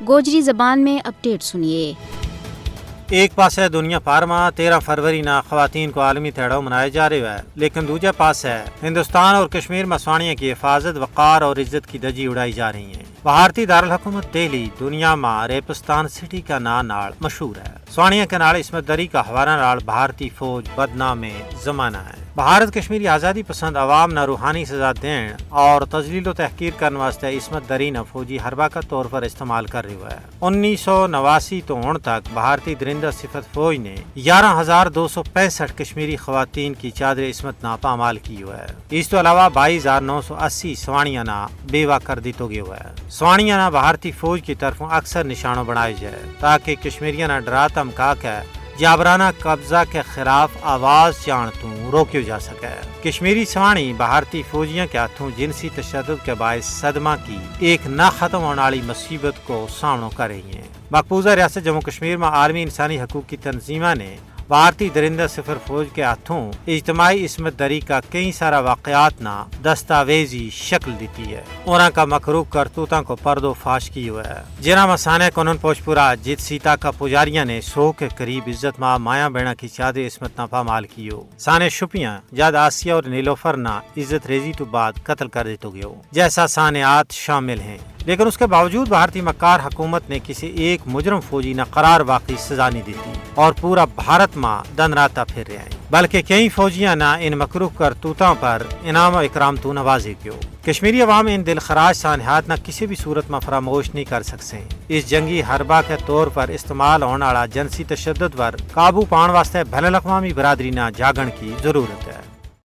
گوجری زبان میں اپڈیٹ سنیے۔ ایک پاس ہے دنیا پار میں 13 فروری نہ خواتین کو عالمی تہڑو منایا جا رہا ہے، لیکن دوجا پاس ہے ہندوستان اور کشمیر میں سوانیہ کی حفاظت، وقار اور عزت کی دجی اڑائی جا رہی ہیں۔ بھارتی دارالحکومت دہلی دنیا میں ریپستان سٹی کا نال مشہور ہے۔ سوانیہ کے نال عصمت دری کا حوالہ نال بھارتی فوج بدنام زمانہ ہے۔ بھارت کشمیری آزادی پسند عوام نہ روحانی سزا دین اور تذلیل و تحقیر کرنے واسطے عصمت دری نہ فوجی حربہ کا طور پر استعمال کر رہا ہے۔ 1989 تو ہن تک بھارتی درندہ صفت فوج نے 11,265 کشمیری خواتین کی چادر عصمت نہ پامال کی ہوا ہے۔ اس تو علاوہ 22,980 سوانیہ نہ بیوہ کر دی تو گیا ہوا ہے۔ سوانیہ نہ بھارتی فوج کی طرف اکثر نشانوں بنائے جائے تاکہ کشمیریہ نہ ڈرا دھمکا کے جابرانہ قبضہ کے خلاف آواز چانتوں روکیو جا سکے۔ کشمیری سوانی بھارتی فوجیوں کے ہاتھوں جنسی تشدد کے باعث صدمہ کی ایک نہ ختم ہونے والی مصیبت کو سامنا کر رہی ہیں۔ مقبوضہ ریاست جموں کشمیر میں عالمی انسانی حقوق کی تنظیموں نے بھارتی درندہ صفر فوج کے ہاتھوں اجتماعی عصمت دری کا کئی سارا واقعات نہ دستاویزی شکل دیتی ہے۔ انہاں کا مکروہ کرتوتوں کو پردو فاش کی ہوا ہے، جنہاں میں سانے کنن پوچپورا جت سیتا کا پجاریاں نے 100 کے قریب عزت ماں مایا بینا کی چادر عصمت نہ پامال کیو۔ سانے شپیاں جد آسیہ اور نیلوفر نہ عزت ریزی تو بعد قتل کر دیتو گیو جیسا سانحات شامل ہیں، لیکن اس کے باوجود بھارتی مکار حکومت نے کسی ایک مجرم فوجی نہ قرار واقعی سزا نہیں دیتی اور پورا بھارت میں دن راتا پھر رہے ہیں، بلکہ کئی فوجیاں نہ ان مکروہ کرتوتوں پر انعام و اکرام تو نوازی کیو۔ کشمیری عوام ان دل خراش سانحات نہ کسی بھی صورت میں فراموش نہیں کر سکتے۔ اس جنگی حربہ کے طور پر استعمال ہونے والا جنسی تشدد پر قابو پان واسطے بین الاقوامی برادری نہ جاگن کی ضرورت ہے۔